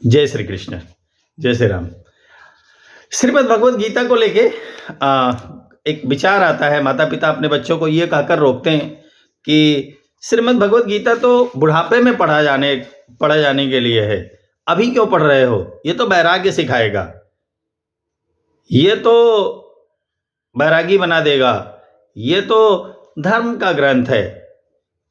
जय श्री कृष्ण, जय श्री राम। श्रीमद् भगवद गीता को लेके एक विचार आता है। माता पिता अपने बच्चों को ये कहकर रोकते हैं कि श्रीमद् भगवद गीता तो बुढ़ापे में पढ़ा जाने के लिए है, अभी क्यों पढ़ रहे हो? ये तो वैराग्य सिखाएगा, ये तो बैरागी बना देगा, ये तो धर्म का ग्रंथ है।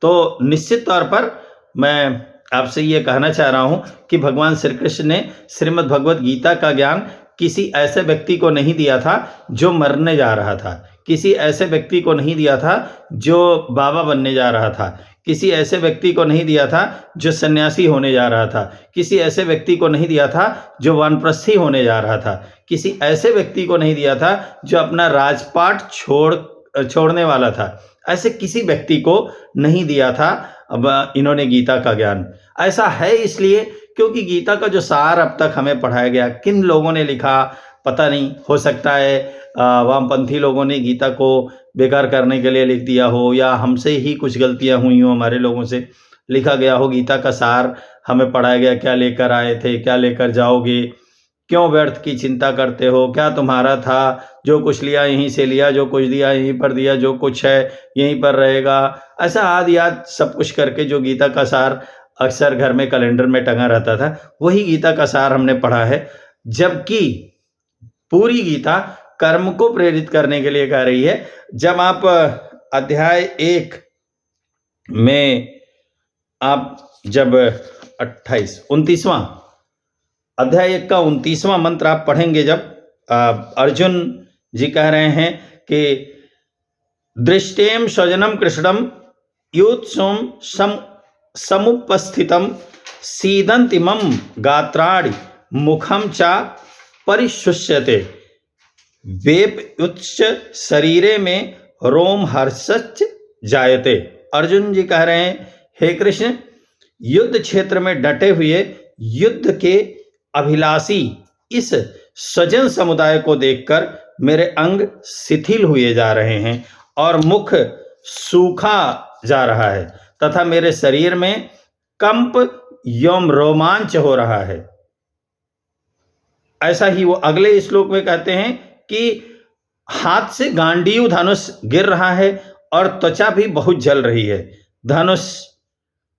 तो निश्चित तौर पर मैं आपसे ये कहना चाह रहा हूँ कि भगवान श्री कृष्ण ने श्रीमद् भगवद गीता का ज्ञान किसी ऐसे व्यक्ति को नहीं दिया था जो मरने जा रहा था, किसी ऐसे व्यक्ति को नहीं दिया था जो बाबा बनने जा रहा था, किसी ऐसे व्यक्ति को नहीं दिया था जो सन्यासी होने जा रहा था, किसी ऐसे व्यक्ति को नहीं दिया था जो वानप्रस्थी होने जा रहा था, किसी ऐसे व्यक्ति को नहीं दिया था जो अपना राजपाट छोड़ने वाला था। ऐसे किसी व्यक्ति को नहीं दिया था अब इन्होंने गीता का ज्ञान। ऐसा है इसलिए क्योंकि गीता का जो सार अब तक हमें पढ़ाया गया, किन लोगों ने लिखा पता नहीं, हो सकता है वामपंथी लोगों ने गीता को बेकार करने के लिए लिख दिया हो, या हमसे ही कुछ गलतियां हुई हो, हमारे लोगों से लिखा गया हो। गीता का सार हमें पढ़ाया गया, क्या लेकर आए थे, क्या लेकर जाओगे, क्यों व्यर्थ की चिंता करते हो, क्या तुम्हारा था, जो कुछ लिया यहीं से लिया, जो कुछ दिया यहीं पर दिया, जो कुछ है यहीं पर रहेगा। ऐसा आदि याद सब कुछ करके जो गीता का सार अक्सर घर में कैलेंडर में टंगा रहता था, वही गीता का सार हमने पढ़ा है। जबकि पूरी गीता कर्म को प्रेरित करने के लिए कह रही है। जब आप अध्याय 1 में आप जब 29वां अध्याय 1 का 29वां मंत्र आप पढ़ेंगे, जब अर्जुन जी कह रहे हैं कि दृष्टेम स्वजनम कृष्णम युत्सुम समुपस्थितम सीदंतिमम गात्राणि मुखम चा परिशुष्यते वेप उच्च शरीरे में रोम हर्षच जायते। अर्जुन जी कह रहे हैं, हे कृष्ण, युद्ध क्षेत्र में डटे हुए युद्ध के अभिलाषी इस स्वजन समुदाय को देखकर मेरे अंग शिथिल हुए जा रहे हैं और मुख सूखा जा रहा है तथा मेरे शरीर में कंप एवं रोमांच हो रहा है। ऐसा ही वो अगले श्लोक में कहते हैं कि हाथ से गांडीव धनुष गिर रहा है और त्वचा भी बहुत जल रही है,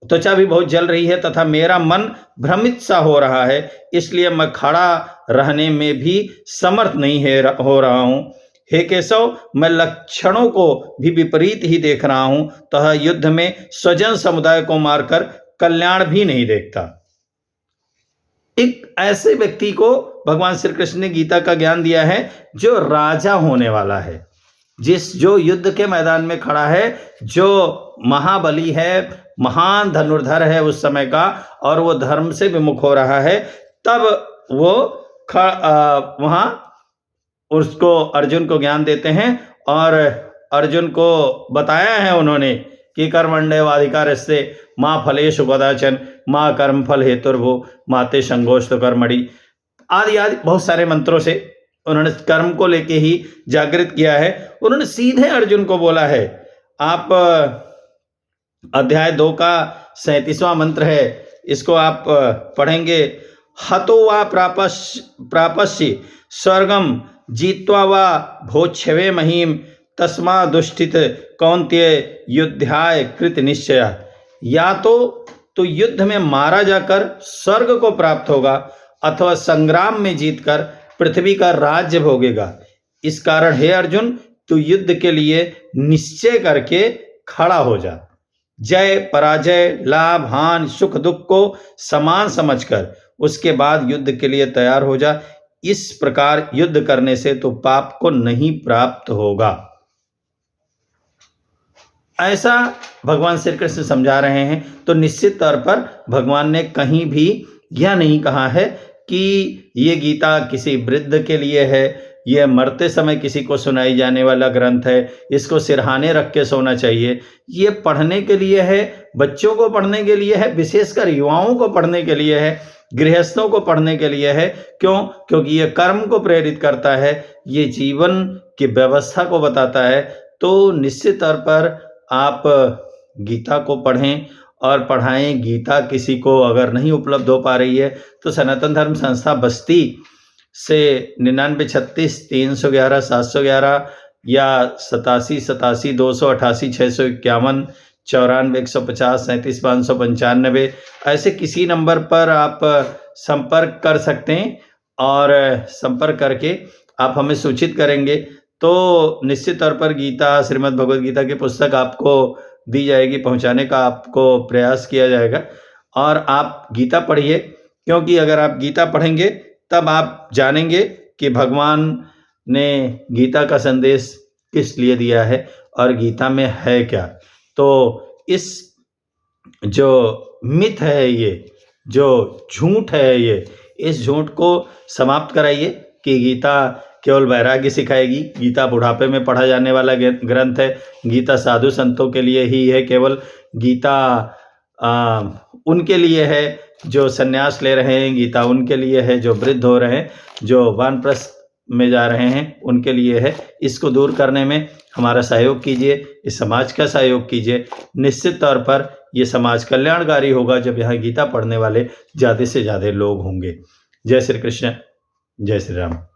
त्वचा भी बहुत जल रही है तथा मेरा मन भ्रमित सा हो रहा है, इसलिए मैं खड़ा रहने में भी समर्थ नहीं हो रहा हूं। हे केशव, मैं लक्षणों को भी विपरीत ही देख रहा हूं तथा युद्ध में स्वजन समुदाय को मारकर कल्याण भी नहीं देखता। एक ऐसे व्यक्ति को भगवान श्री कृष्ण ने गीता का ज्ञान दिया है जो राजा होने वाला है, जो युद्ध के मैदान में खड़ा है, जो महाबली है, महान धनुर्धर है उस समय का, और वो धर्म से विमुख हो रहा है। तब वो वहां उसको अर्जुन को ज्ञान देते हैं और अर्जुन को बताया है उन्होंने कि कर्मण्येवाधिकारस्ते मां फलेषु कदाचन मां कर्म फल हेतुर्भुः माते संगोष्ठ कर्मणि आदि आदि बहुत सारे मंत्रों से उन्होंने कर्म को लेके ही जागृत किया है। उन्होंने सीधे अर्जुन को बोला है, आप अध्याय 2 का 37वां मंत्र है, इसको आप पढ़ेंगे। हतो वा प्रापश्य स्वर्गम जीत्वा वा भोच्छवे महीम तस्मा दुष्टित कौन्तेय युद्धाय कृत निश्चय। या तो युद्ध में मारा जाकर स्वर्ग को प्राप्त होगा अथवा संग्राम में जीतकर पृथ्वी का राज्य भोगेगा। इस कारण हे अर्जुन, तू युद्ध के लिए निश्चय करके खड़ा हो जा। जय पराजय, लाभ हानि, सुख दुख को समान समझकर उसके बाद युद्ध के लिए तैयार हो जा। इस प्रकार युद्ध करने से तो पाप को नहीं प्राप्त होगा। ऐसा भगवान श्री कृष्ण समझा रहे हैं। तो निश्चित तौर पर भगवान ने कहीं भी यह नहीं कहा है कि ये गीता किसी वृद्ध के लिए है, यह मरते समय किसी को सुनाई जाने वाला ग्रंथ है, इसको सिरहाने रख के सोना चाहिए। ये पढ़ने के लिए है, बच्चों को पढ़ने के लिए है, विशेषकर युवाओं को पढ़ने के लिए है, गृहस्थों को पढ़ने के लिए है। क्यों? क्योंकि ये कर्म को प्रेरित करता है, ये जीवन की व्यवस्था को बताता है। तो निश्चित तौर पर आप गीता को पढ़ें और पढ़ाएं गीता। किसी को अगर नहीं उपलब्ध हो पा रही है तो सनातन धर्म संस्था बस्ती से 9936 311 711 या 8787 288 651 94 150 37 595 ऐसे किसी नंबर पर आप संपर्क कर सकते हैं और संपर्क करके आप हमें सूचित करेंगे तो निश्चित तौर पर गीता, श्रीमद् भगवद गीता की पुस्तक आपको दी जाएगी, पहुंचाने का आपको प्रयास किया जाएगा। और आप गीता पढ़िए, क्योंकि अगर आप गीता पढ़ेंगे तब आप जानेंगे कि भगवान ने गीता का संदेश किस लिए दिया है और गीता में है क्या। तो इस जो मिथ है, ये जो झूठ है, ये इस झूठ को समाप्त कराइए कि गीता केवल वैराग्य सिखाएगी। गीता बुढ़ापे में पढ़ा जाने वाला ग्रंथ है। गीता साधु संतों के लिए ही है केवल। गीता उनके लिए है जो संन्यास ले रहे हैं। गीता उनके लिए है जो वृद्ध हो रहे हैं, जो वानप्रस्थ में जा रहे हैं, उनके लिए है। इसको दूर करने में हमारा सहयोग कीजिए, इस समाज का सहयोग कीजिए। निश्चित तौर पर ये समाज कल्याणकारी होगा जब यहाँ गीता पढ़ने वाले ज़्यादा से ज़्यादा लोग होंगे। जय श्री कृष्ण, जय श्री राम।